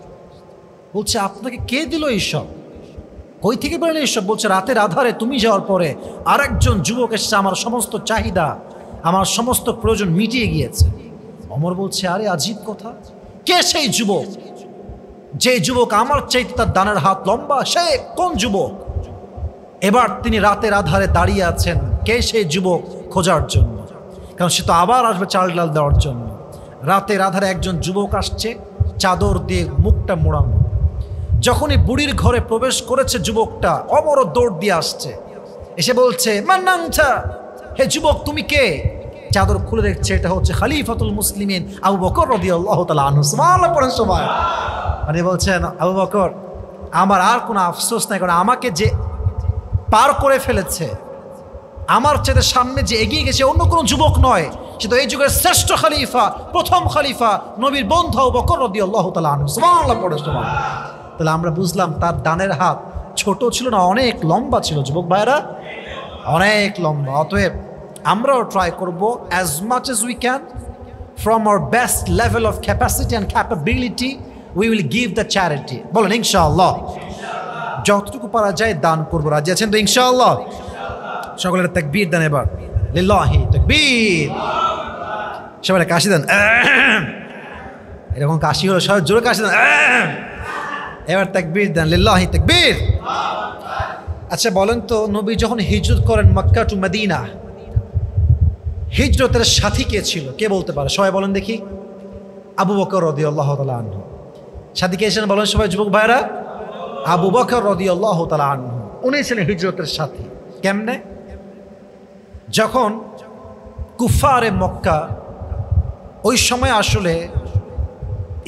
বলছে আপনাকে কে দিল এইসব, কই থেকে বেরোলে এইসব? বলছে রাতের আধারে তুমি যাওয়ার পরে আরেকজন যুবক এসেছে, আমার সমস্ত চাহিদা, আমার সমস্ত প্রয়োজন মিটিয়ে গিয়েছে। ওমর বলছে আরে আজীব কথা, কে সেই যুবক? যে যুবক আমার চাইতে তার দানের হাত লম্বা, সে কোন যুবক? এবার তিনি রাতের আধারে দাঁড়িয়ে আছেন, কে সেই যুবক খোঁজার জন্য, কারণ সে তো আবার আসবে চাল ডাল দেওয়ার জন্য। রাতের আধারে একজন যুবক আসছে, চাদর দিয়ে মুখটা মোড়ানো। যখনই বুড়ির ঘরে প্রবেশ করেছে যুবকটা, অমর দৌড় দিয়ে আসছে, এসে বলছে মান্নাংছা, হে যুবক তুমি কে? চাদর খুলে দেখছে এটা হচ্ছে খলিফাতুল মুসলিমিন আবু বকর রাদিয়াল্লাহু তাআলা আনহু। সুবহানাল্লাহ পড়েন সবাই। মানে বলছেন আবু বকর, আমার আর কোনো আফসোস নাই, কারণ আমাকে যে পার করে ফেলেছে, আমার চেয়ে সামনে যে এগিয়ে গেছে অন্য কোনো যুবক নয়, সে তো এই যুগের শ্রেষ্ঠ খলিফা, প্রথম খলিফা, নবীর বন্ধু আবু বকর রাদিয়াল্লাহু তাআলা আনহু। সুবহানাল্লাহ পড়েন সবাই। তাহলে আমরা বুঝলাম তার দানের হাত ছোট ছিল না, অনেক লম্বা ছিল যুবক ভাইরা, অনেক লম্বা। অতএব আমরাও ট্রাই করব as much as we can, from our best level of capacity and capability we will give the charity. বলেন ইনশাআল্লাহ, যতটুকু পারা যায় দান করবো। রাজি আছেন তো ইনশাআল্লাহ? সকলের তাকবীর দেন এবার, লিল্লাহি তাকবীর। সবাই কাশি দেন, এরকম কাশি হলো সবাই জোরে কাশি দেন। এবার তাকবীর দেন, লিল্লাহি তাকবীর। আচ্ছা বলেন তো, নবী যখন হিজরত করেন মক্কা টু মদিনা, হিজরতের সাথী কে ছিল? কে বলতে পারে? সবাই বলেন দেখি। আবু বকর রাদিয়াল্লাহু তাআলা আনহু। সাথী কে ছিলেন বলেন সবাই যুবক ভাইরা? আবু বকর রাদিয়াল্লাহু তাআলা আনহু, উনি ছিলেন হিজরতের সাথী। কেমনে? যখন কুফারে মক্কা, ওই সময় আসলে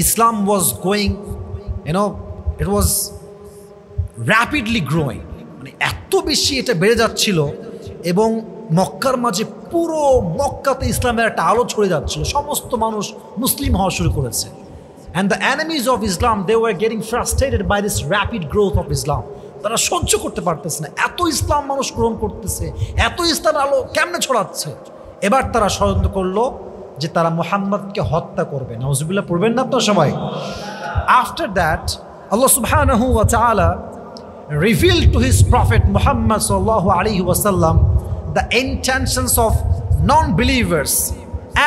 Islam was going, it was rapidly growing, মানে এত বেশি এটা বেড়ে যাচ্ছিল, এবং মক্কার মাঝে পুরো মক্কাতে ইসলামের একটা আলো ছড়ে যাচ্ছিল, সমস্ত মানুষ মুসলিম হওয়া শুরু করেছে। And the enemies of Islam, they were getting frustrated by this rapid growth of Islam. তারা সহ্য করতে পারতেছে না, এত ইসলাম মানুষ গ্রহণ করতেছে, এত ইসলাম আলো কেমনে ছড়াচ্ছে। এবার তারা ষড়যন্ত্র করলো যে তারা মুহাম্মদকে হত্যা করবে। নাউজুবিল্লাহ পড়বেন না আপনারা সবাই? After that, Allah subhanahu wa ta'ala revealed to his prophet Muhammad sallallahu alaihi wasallam the intentions of non-believers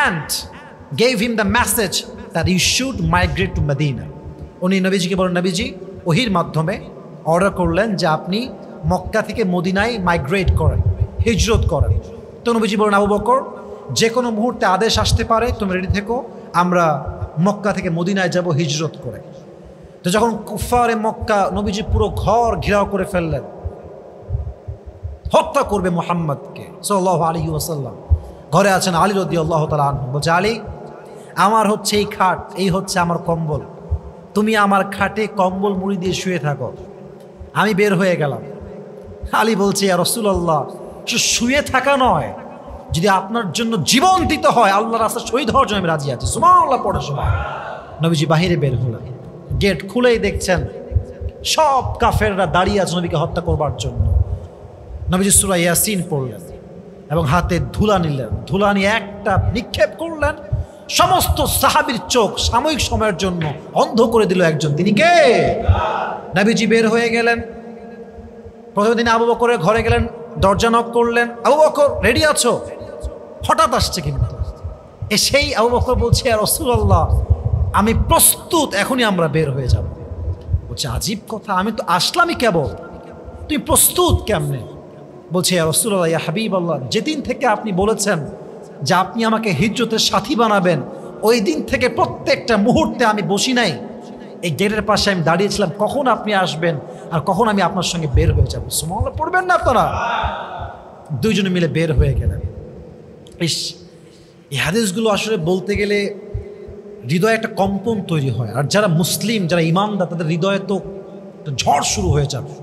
and gave him the message that he should migrate to Medina. উনি নবীজিকে বলেন, নবীজি ওহির মাধ্যমে অর্ডার করলেন যে আপনি মক্কা থেকে মদিনায় মাইগ্রেট করেন, হিজরত করেন। তো নবীজি বলেন, আবু বকর যে কোনো মুহূর্তে আদেশ আসতে পারে, তুমি রেডি থেকো, আমরা মক্কা থেকে মদিনায় যাব হিজরত করে। তো যখন কুফারে মক্কা নবীজি পুরো ঘর ঘেরাও করে ফেললেন, হত্যা করবে মুহাম্মদকে সাল্লাল্লাহু আলাইহি ওয়াসাল্লাম। ঘরে আছেন আলী রাদিয়াল্লাহু তাআলা আনহু। বলছে, আলী আমার হচ্ছে এই খাট, এই হচ্ছে আমার কম্বল, তুমি আমার খাটে কম্বল মুড়ি দিয়ে শুয়ে থাকো, আমি বের হয়ে গেলাম। আলী বলছে, ইয়া রাসূলুল্লাহ, শুয়ে থাকা নয়, যদি আপনার জন্য জীবন দিতে হয়, আল্লাহর রাস্তায় শহীদ হওয়ার জন্য আমি রাজি আছি। সুবহানাল্লাহ পড়ে সবাই। নবীজি বাহিরে বের হলেন, গেট খুলেই দেখছেন সব কাফেররা দাঁড়িয়ে আছে নবীকে হত্যা করবার জন্য। নবীজি সূরা ইয়াসিন পড়লেন এবং হাতে ধুলা নিলেন, ধুলা নিয়ে একটা নিক্ষেপ করলেন, সমস্ত সাহাবীর চোখ সাময়িক সময়ের জন্য অন্ধ করে দিল একজন। তিনি কে? নবীজি বের হয়ে গেলেন। প্রথম দিন আবু বকরের ঘরে গেলেন, দরজা নক করলেন, আবু বকর রেডি আছো? হঠাৎ আসছে কিন্তু, সেই আবু বকর বলছে, ইয়া রাসূলুল্লাহ আমি প্রস্তুত, এখনই আমরা বের হয়ে যাব। বলছে আজীব কথা, আমি তো আসলামই কেবল, তুমি প্রস্তুত কেমনে? বলছে ইয়া রাসূলুল্লাহ, ইয়া হাবিবাল্লাহ, যেদিন থেকে আপনি বলেছেন যে আপনি আমাকে হিজরতের সাথী বানাবেন, ওই দিন থেকে প্রত্যেকটা মুহূর্তে আমি বসি নাই, এই গেটের পাশে আমি দাঁড়িয়েছিলাম কখন আপনি আসবেন আর কখন আমি আপনার সঙ্গে বের হয়ে যাবো। সুবহানাল্লাহ পড়বেন না আপনারা? দুইজনে মিলে বের হয়ে গেলেন। ইস, এই হাদিসগুলো আসলে বলতে গেলে হৃদয়ে একটা কম্পন তৈরি হয়। আর যারা মুসলিম, যারা ইমানদার, তাদের হৃদয়ে তো ঝড় শুরু হয়ে যাবে।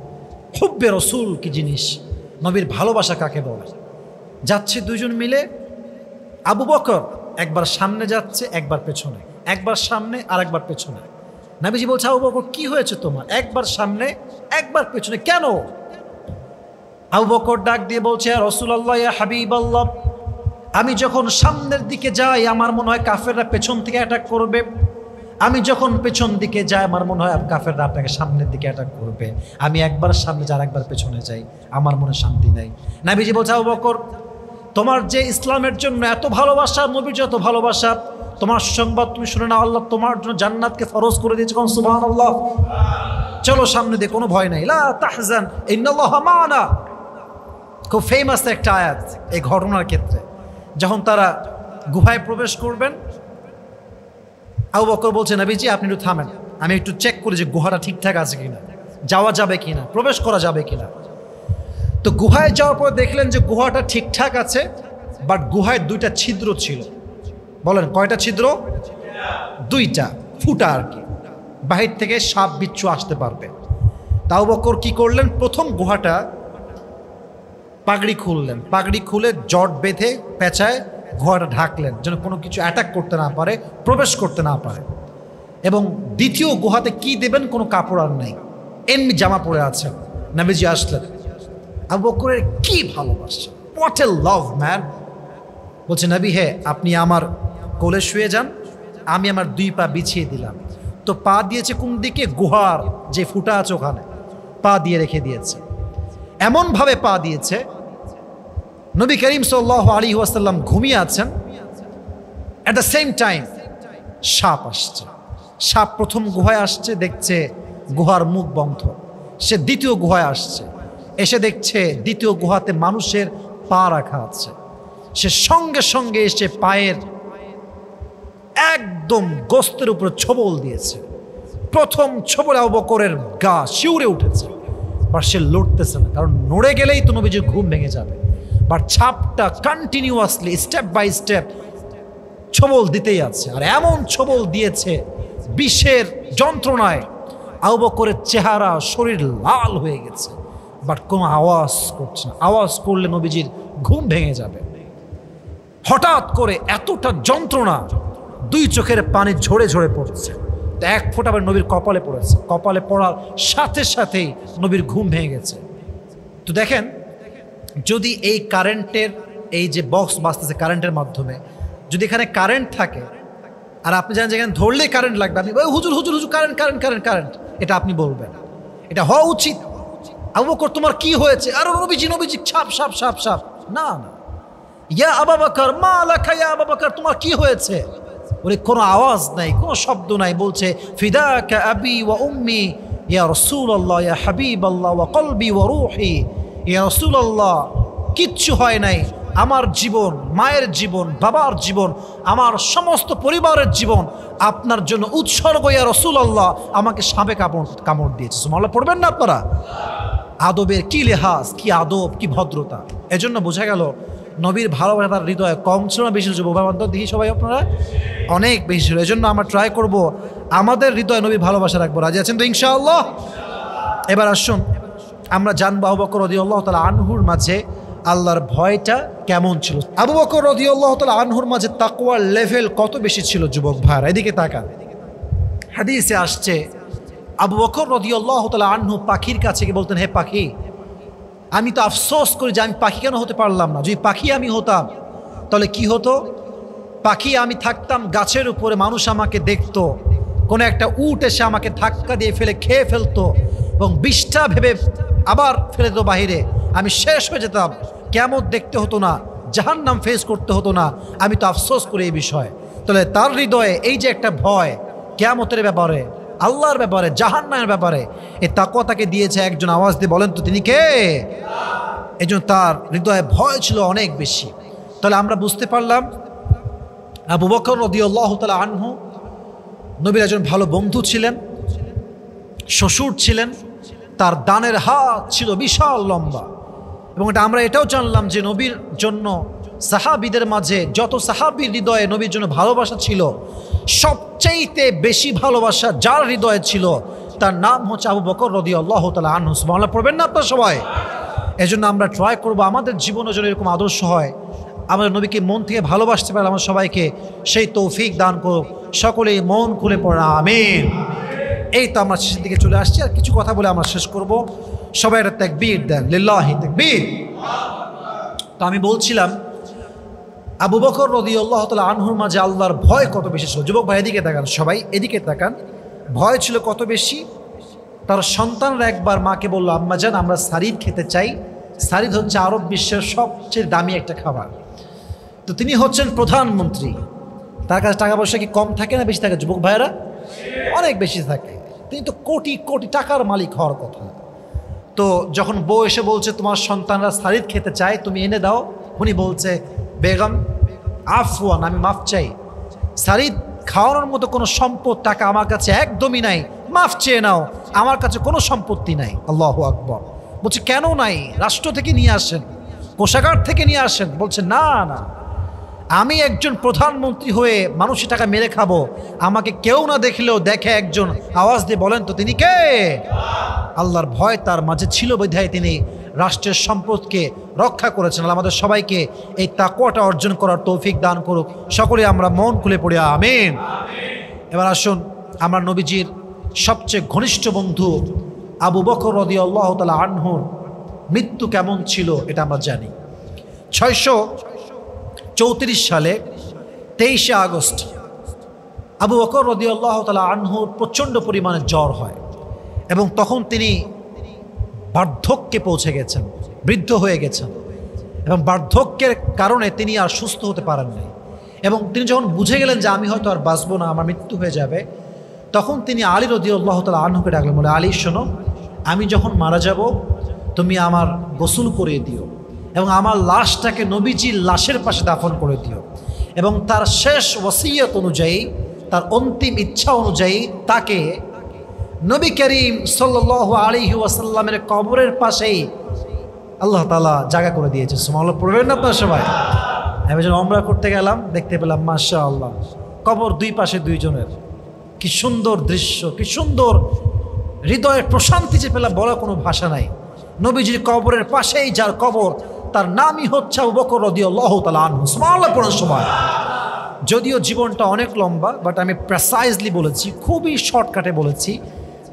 হুব্বে রসুল কি জিনিস, নবীর ভালোবাসা কাকে বলে। যাচ্ছে দুইজন মিলে, আবু বকর একবার সামনে যাচ্ছে, একবার পেছনে, একবার সামনে আর একবার পেছনে। নবীজি বলছে আবু বকর কি হয়েছে তোমার, একবার সামনে একবার পেছনে কেন? আবু বকর ডাক দিয়ে বলছে ইয়া রাসূলুল্লাহ, ইয়া হাবিবাল্লাহ, আমি যখন সামনের দিকে যাই আমার মনে হয় কাফেররা পেছন থেকে অ্যাটাক করবে, আমি যখন পেছন দিকে যাই আমার মনে হয় কাফেররা আপনাকে সামনের দিকে অ্যাটাক করবে। আমি একবার সামনে যাই, একবার পেছনে যাই, আমার মনে শান্তি নাই। নবীজি বলছে আবু বকর, তোমার যে ইসলামের জন্য এত ভালোবাসা, নবীর যত ভালোবাসা, তোমার সংবাদ তুমি শুনে না, আল্লাহ তোমার জন্য জান্নাতকে ফরজ করে দিয়েছে। কোন সুবহানাল্লাহ। চলো সামনে দিয়ে, কোনো ভয় নাই। লা তাহজান ইন্নাল্লাহা মা'ানা, খুব ফেমাস একটা আয়াত এই ঘটনার ক্ষেত্রে। যখন তারা গুহায় প্রবেশ করবেন, আবু বকর বলছে নবীজি আপনি একটু থামেন, আমি একটু চেক করি যে গুহাটা ঠিকঠাক আছে কিনা, যাওয়া যাবে কিনা, প্রবেশ করা যাবে কিনা। তো গুহায় যাওয়ার পর দেখলেন যে গুহাটা ঠিকঠাক আছে, বাট গুহায় দুইটা ছিদ্র ছিল। বলেন কয়টা ছিদ্র? দুইটা ফুটা আর কি, বাহির থেকে সাপ বিচ্ছু আসতে পারবে। তা আবু বকর কি করলেন, প্রথম গুহাটা পাগড়ি খুললেন, পাগড়ি খুলে জট বেঁধে পেঁচায় গুহাটা ঢাকলেন যেন কোনো কিছু অ্যাটাক করতে না পারে, প্রবেশ করতে না পারে। এবং দ্বিতীয় গুহাতে কি দেবেন, কোনো কাপড় আর নেই, এমনি জামা পরে আছেন। নবীজি আসলেন, আবু বকরের কি ভালোবাসা, হোয়াট এ লাভ ম্যান। বলছে নবী হে, আপনি আমার কোলে শুয়ে যান, আমি আমার দুই পা বিছিয়ে দিলাম। তো পা দিয়েছে কোন দিকে, গুহার যে ফুটা আছে ওখানে পা দিয়ে রেখে দিয়েছে। এমনভাবে পা দিয়েছে, নবী করিম সাল্লাল্লাহু আলাইহি ওয়াসাল্লাম ঘুমিয়ে আছেন, অ্যাট দ্য সেম টাইম সাপ আসছে। সাপ প্রথম গুহায় আসছে, দেখছে গুহার মুখ বন্ধ। সে দ্বিতীয় গুহায় আসছে, এসে দেখছে দ্বিতীয় গুহাতে মানুষের পা রাখা আছে। সে সঙ্গে সঙ্গে এসে পায়ের একদম গোস্তের উপর ছোবল দিয়েছে। প্রথম ছোবলে আবু বকরের গা শিউরে উঠেছে, বাট সে লড়তেছে না, কারণ নড়ে গেলেই তো নবীজির ঘুম ভেঙে যাবে। বাট ছাপটা কন্টিনিউয়াসলি স্টেপ বাই স্টেপ ছোবল দিতেই আছে। আর এমন ছোবল দিয়েছে, বিষের যন্ত্রণায় আবু বকরের চেহারা, শরীর লাল হয়ে গেছে, বাট কোনো আওয়াজ করছে না। আওয়াজ করলে নবীজির ঘুম ভেঙে যাবে। হঠাৎ করে এতটা যন্ত্রণা, দুই চোখের পানি ঝরে ঝরে পড়ছে। তো এক ফোঁটা আবার নবীর কপালে পড়েছে, কপালে পড়ার সাথে সাথেই নবীর ঘুম ভেঙে গেছে। তো দেখেন, যদি এই কারেন্টের এই যে বক্স বাজতেছে কারেন্টের মাধ্যমে, যদি এখানে কারেন্ট থাকে আর আপনি জানেন যে এখানে ধরলেই কারেন্ট লাগবে, আপনি হুজুর হুজুর হুজুর কারেন্ট কারেন্ট কারেন্ট কারেন্ট, এটা আপনি বলবেন, এটা হওয়া উচিত। আবু বকর তোমার কি হয়েছে? আর নবীজি নবীজি সাপ সাপ সাপ সাপ, না না, ইয়া আবু বকর মা লাকা, ইয়া আবু বকর তোমার কি হয়েছে? বলে কোনো আওয়াজ নাই, কোনো শব্দ নাই। বলছে ফিদাকা আবি ওয়া উম্মি ইয়া রাসূলুল্লাহ ইয়া হাবিবাল্লাহ ওয়া কলবি ওয়া রূহি, ইয়া রাসূলুল্লাহ কিচ্ছু হয় নাই, আমার জীবন, মায়ের জীবন, বাবার জীবন, আমার সমস্ত পরিবারের জীবন আপনার জন্য উৎসর্গ, ইয়া রাসূলুল্লাহ আমাকে সাপে কামড় দিয়েছে। সুবহানাল্লাহ পড়বেন না আপনারা? আদবের কি লেহাজ, কি আদব, কি ভদ্রতা। এজন্য বোঝা গেল নবীর ভালোবাসা তার হৃদয়ে কম ছিল না বেশি ছিল? বাবান্ত দেখি সবাই আপনারা অনেক বেশি ছিল। এজন্য আমরা ট্রাই করব আমাদের হৃদয়ে নবীর ভালোবাসা রাখবো। রাজি আছেন তো ইনশাআল্লাহ? এবার আসুন আমরা জানবো আবু বকর রাদিয়াল্লাহু তাআলা আনহুর মাঝে আল্লাহর ভয়টা কেমন ছিল। আবু বকর রাদিয়াল্লাহু তাআলা আনহুর মাঝে তাকওয়ার লেভেল কত বেশি ছিল যুবক ভাইরা, এদিকে তাকান। হাদিসে আসছে আবু বকর রাদিয়াল্লাহু তাআলা আনহু পাখির কাছে গিয়ে বলতেন, হে পাখি, আমি তো আফসোস করি যে আমি পাখি কেন হতে পারলাম না। যদি পাখি আমি হতাম তাহলে কি হতো? পাখি আমি থাকতাম গাছের উপরে, মানুষ আমাকে দেখতো, কোনো একটা উট এসে আমাকে ধাক্কা দিয়ে ফেলে খেয়ে ফেলতো এবং বিষটা ভেবে আবার ফেলে দিত বাহিরে, আমি শেষ হয়ে যেতাম, কিয়ামত দেখতে হতো না, জাহান্নাম ফেস করতে হতো না। আমি তো আফসোস করি এই বিষয়ে। তাহলে তার হৃদয়ে এই যে একটা ভয় কিয়ামতের ব্যাপারে, আল্লাহর ব্যাপারে, জাহান্নামের ব্যাপারে। এই তাকওয়া তাকে দিয়েছে একজন। আওয়াজ দিয়ে বলেন তো তিনি কে? এই জন্য তার হৃদয়ে ভয় ছিল অনেক বেশি। তাহলে আমরা বুঝতে পারলাম আবু বকর রাদিয়াল্লাহু তাআলা আনহু নবীর একজন ভালো বন্ধু ছিলেন, শ্বশুর ছিলেন, তার দানের হাত ছিল বিশাল লম্বা। এবং আমরা এটাও জানলাম যে নবীর জন্য সাহাবীদের মাঝে যত সাহাবীর হৃদয়ে নবীর জন্য ভালোবাসা ছিল, সবচাইতে বেশি ভালোবাসা যার হৃদয়ে ছিল তার নাম হচ্ছে আবু বকর রাদিয়াল্লাহু তাআলা আনহু। সুবহানাল্লাহ পড়বেন না আপনারা সবাই? এজন্য আমরা ট্রাই করবো আমাদের জীবনে যেন এরকম আদর্শ হয়, আমরা নবীকে মন থেকে ভালোবাসতে পারি। আমার সবাইকে সেই তৌফিক দান করুক। সকলেই মন খুলে পড়া আমিন। এই তো আমরা শেষের দিকে চলে আসছি, আর কিছু কথা বলে আমরা শেষ করব। সবাই একটা তাকবীর দেন, লিল্লাহি তাকবীর। তো আমি বলছিলাম আবু বকর রাদিয়াল্লাহু তাআলা আনহুর মাঝে আল্লাহর ভয় কত বেশি ছিল। যুবক ভাই এদিকে তাকান, সবাই এদিকে তাকান। ভয় ছিল কত বেশি। তার সন্তানরা একবার মাকে বলল, আম্মা জান আমরা সারিদ খেতে চাই। সারিদ হচ্ছে আরব বিশ্বের সবচেয়ে দামি একটা খাবার। তো তিনি হচ্ছেন প্রধানমন্ত্রী, তার কাছে টাকা পয়সা কি কম থাকে না বেশি থাকে যুবক ভাইয়েরা? অনেক বেশি থাকে। তিনি তো কোটি কোটি টাকার মালিক হওয়ার কথা। তো যখন বউ এসে বলছে তোমার সন্তানরা সারিদ খেতে চায়, তুমি এনে দাও, উনি বলছে বেগম আফওয়ান, আমি মাফ চাই। সারিদ খাওয়ানোর মতো কোনো সম্পদ টাকা আমার কাছে একদমই নাই, মাফ চেয়ে নাও, আমার কাছে কোনো সম্পত্তি নাই। আল্লাহু আকবার। বলছে কেন নাই? রাষ্ট্র থেকে নিয়ে আসেন, কোষাগার থেকে নিয়ে আসেন। বলছে না না, আমি একজন প্রধানমন্ত্রী হয়ে মানুষের টাকা মেরে খাবো, আমাকে কেউ না দেখলেও দেখে একজন। আওয়াজ দিয়ে বলেন তো তিনি কে? আল্লাহর ভয় তার মাঝে ছিল বিধায় তিনি রাষ্ট্রের সম্পদকে রক্ষা করেছেন। আল্লাহ আমাদের সবাইকে এই তাকওয়াটা অর্জন করার তৌফিক দান করুক। সকলে আমরা মন খুলে পড়ি আমিন। এবার আসুন আমরা নবীজির সবচেয়ে ঘনিষ্ঠ বন্ধু আবু বকর রাদিয়াল্লাহু তাআলা আনহুর মৃত্যু কেমন ছিল এটা আমরা জানি। 634 সালে 23শে আগস্ট আবু বকর রাদিয়াল্লাহু তাআলা আনহুর প্রচণ্ড পরিমাণে জ্বর হয় এবং তখন তিনি বার্ধক্যে পৌঁছে গেছেন, বৃদ্ধ হয়ে গেছেন এবং বার্ধক্যের কারণে তিনি আর সুস্থ হতে পারেননি। এবং তিনি যখন বুঝে গেলেন যে আমি হয়তো আর বাঁচবো না, আমার মৃত্যু হয়ে যাবে, তখন তিনি আলী রাদিয়াল্লাহু তাআলা আনহুকে ডাকলেন, বলে আলী শোনো, আমি যখন মারা যাব তুমি আমার গোসল করিয়ে দিও এবং আমার লাশটাকে নবীজির লাশের পাশে দাফন করে দিও এবং তার শেষ ওসিয়ত অনুযায়ী, তার অন্তিম ইচ্ছা অনুযায়ী তাকে নবী করিম সাল্লাল্লাহু আলাইহি ওয়াসাল্লামের কবরের পাশেই আল্লাহ তাআলা জায়গা করে দিয়েছে। সুবহানাল্লাহ পড়বেন না আপনারা সবাই? আমি যখন ওমরা করতে গেলাম দেখতে পেলাম মাশাআল্লাহ কবর দুই পাশে দুইজনের। কি সুন্দর দৃশ্য, কি সুন্দর হৃদয়ের প্রশান্তি যে পেলাম, বলার কোনো ভাষা নাই। নবীজির কবরের পাশেই যার কবর, তার নামই হচ্ছে আবু বকর রাদিয়াল্লাহু তাআলা আনহু। সুবহানাল্লাহ পড়ার সময় যদিও জীবনটা অনেক লম্বা, বাট আমি প্রেসাইজলি বলেছি, খুবই শর্টকাটে বলেছি,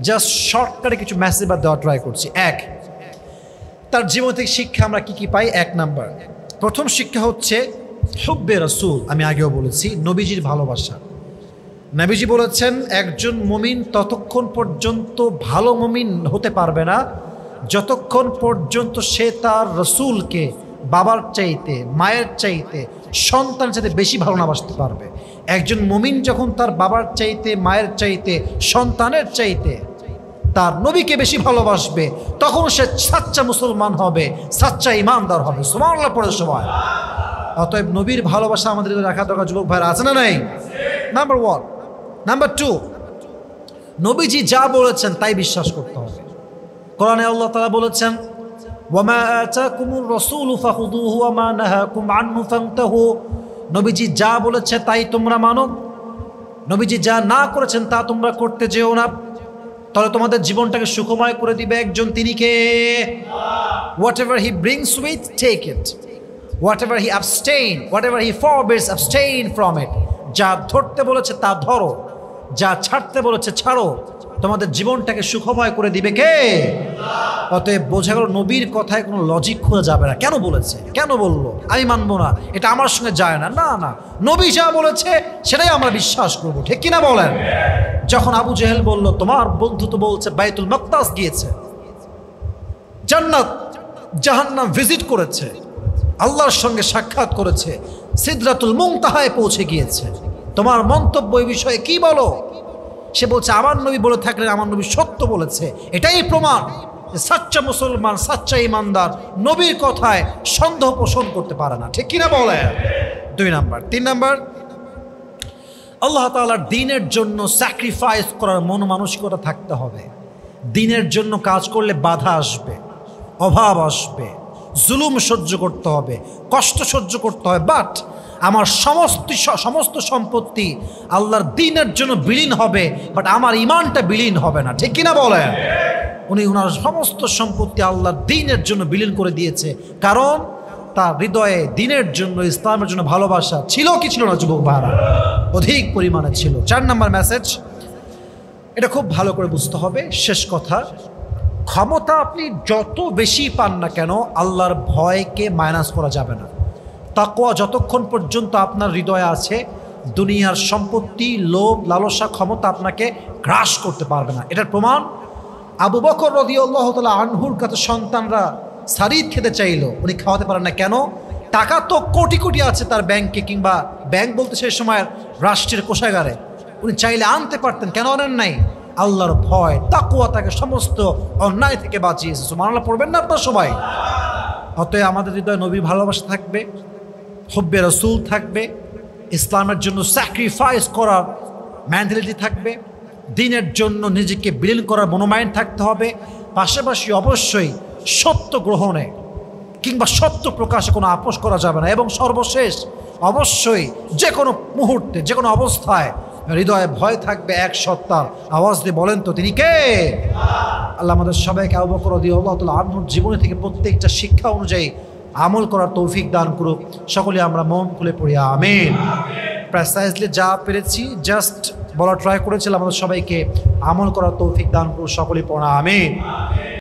জাস্ট শর্টকাটে কিছু মেসেজ বা দেওয়া ট্রাই করছি। এক, তার জীবন থেকে শিক্ষা আমরা কি কি পাই? এক নাম্বার, প্রথম শিক্ষা হচ্ছে হুব্বে রাসূল। আমি আগেও বলেছি নবীজির ভালোবাসা। নবীজি বলেছেন একজন মুমিন ততক্ষণ পর্যন্ত ভালো মুমিন হতে পারবে না যতক্ষণ পর্যন্ত সে তার রসুলকে বাবার চাইতে, মায়ের চাইতে, সন্তান চাইতে বেশি ভালো না বাসতে পারবে। একজন মুমিন যখন তার বাবার চাইতে, মায়ের চাইতে, সন্তানের চাইতে তার নবীকে বেশি ভালোবাসবে, তখন সে সাচ্চা মুসলমান হবে, সাচ্চা ইমানদার হবে। সুবহানাল্লাহ পড়ে সময়। অতএব নবীর ভালোবাসা আমাদের রাখা দরকার। যুবক ভাইরা আছে না নাই? Number one. নাম্বার টু, নবীজি যা বলেছেন তাই বিশ্বাস করতে হবে। কোরআনে আল্লাহ তাআলা বলেছেন ওয়ামা আতাকুমুর রাসূলু ফাখুযুহু ওয়ামা নাহাকুম আনহু ফান্তাহু। নবীজি যা বলেছে তাই তোমরা মানো, নবীজি যা না করেছেন তা তোমরা করতে যেও না, তাহলে তোমাদের জীবনটাকে সুখময় করে দিবে একজন, তিনি কে? Whatever he brings with, take it. Whatever he abstain, whatever he forbids, abstain from it. যা ধরতে বলেছে তা ধরো, যা ছাড়তে বলেছে ছাড়ো, তোমাদের জীবনটাকে সুখময় করে দিবে কে? অতএব বোঝা গেল নবীর কথায় কোনো লজিক খোঁজা যাবে না। কেন বলেছে, কেন বললো, আমি মানবো না, এটা আমার সঙ্গে যায় না, না না, নবী যা বলেছে সেটাই আমরা বিশ্বাস করবো। ঠিক কিনা বলেন? যখন আবু জেহেল বলল তোমার বন্ধু তো বলছে বাইতুল মাকদাস গিয়েছে, জান্নাত জাহান্নাম ভিজিট করেছে, আল্লাহর সঙ্গে সাক্ষাৎ করেছে, সিদরাতুল মুনতাহায় পৌঁছে গিয়েছে, তোমার মন্তব্য এই বিষয়ে কি বলো? সে বলছে আমার নবী বলে থাকলেন আমার নবী সত্য বলেছে, এটাই প্রমাণ যে সাচ্চা মুসলমান, সাচ্চা ইমানদার নবীর কথায় সন্দেহ পোষণ করতে পারে না। ঠিক কিনা বলে? 2 নাম্বার। 3 নাম্বার, আল্লাহ তাআলার দ্বীনের জন্য স্যাক্রিফাইস করার মন মানসিকতা থাকতে হবে। দ্বীনের জন্য কাজ করলে বাধা আসবে, অভাব আসবে, জুলুম সহ্য করতে হবে, কষ্ট সহ্য করতে হবে, বাট আমার সমস্ত সম্পত্তি আল্লাহর দ্বীনের জন্য বিলীন হবে, বাট আমার ইমানটা বিলীন হবে না। ঠিক কিনা বলেন? উনি ওনার সমস্ত সম্পত্তি আল্লাহর দ্বীনের জন্য বিলীন করে দিয়েছে, কারণ তার হৃদয়ে দ্বীনের জন্য, ইসলামের জন্য ভালোবাসা ছিল কি ছিল না যুবক ভাইরা? অধিক পরিমাণে ছিল। 4 নাম্বার মেসেজ, এটা খুব ভালো করে বুঝতে হবে। শেষ কথা, ক্ষমতা আপনি যত বেশি পান না কেন আল্লাহর ভয়কে মাইনাস করা যাবে না। তাকওয়া যতক্ষণ পর্যন্ত আপনার হৃদয়ে আছে, দুনিয়ার সম্পত্তি, লোভ, লালসা, ক্ষমতা আপনাকে গ্রাস করতে পারবে না। এটার প্রমাণ আবু বকর রাদিয়াল্লাহু তাআলা আনহুর কাছে সন্তানরা সারিদ খেতে চাইলো, উনি খাওয়াতে পারেন না। কেন? টাকা তো কোটি কোটি আছে তার ব্যাংকে, কিংবা ব্যাংক বলতে সেই সময় রাষ্ট্রের কোষাগারে, উনি চাইলে আনতে পারতেন, কেন আনেন নাই? আল্লাহর ভয়, তাকওয়া তাকে সমস্ত অন্যায় থেকে বাঁচিয়েছে। সুবহানাল্লাহ পড়বেন না আপনার সবাই? অতএব আমাদের হৃদয়ে নবীর ভালোবাসা থাকবে, হুব্বে রাসূল থাকবে, ইসলামের জন্য স্যাক্রিফাইস করার মেন্টালিটি থাকবে, দ্বীনের জন্য নিজেকে বিলীন করার মনোমাইন্ড থাকতে হবে। পাশাপাশি অবশ্যই সত্য গ্রহণে কিংবা সত্য প্রকাশে কোনো আপোষ করা যাবে না। এবং সর্বশেষ অবশ্যই যে কোনো মুহূর্তে, যে কোনো অবস্থায় হৃদয়ে ভয় থাকবে এক সত্তার। আওয়াজ দিয়ে বলেন তো তিনি কে? আল্লাহ আমাদের সবাইকে আবু বকর রাদিয়াল্লাহু তাআলা আনহুর জীবনী থেকে প্রত্যেকটা শিক্ষা অনুযায়ী আমল করার তৌফিক দান করুক। সকলে আমরা মন খুলে পড়ি আমিন। প্রেসাইজলি যা পেরেছি জাস্ট বলা ট্রাই করেছিলাম, আমাদের সবাইকে আমল করার তৌফিক দান করুক। সকলে পড়া আমিন।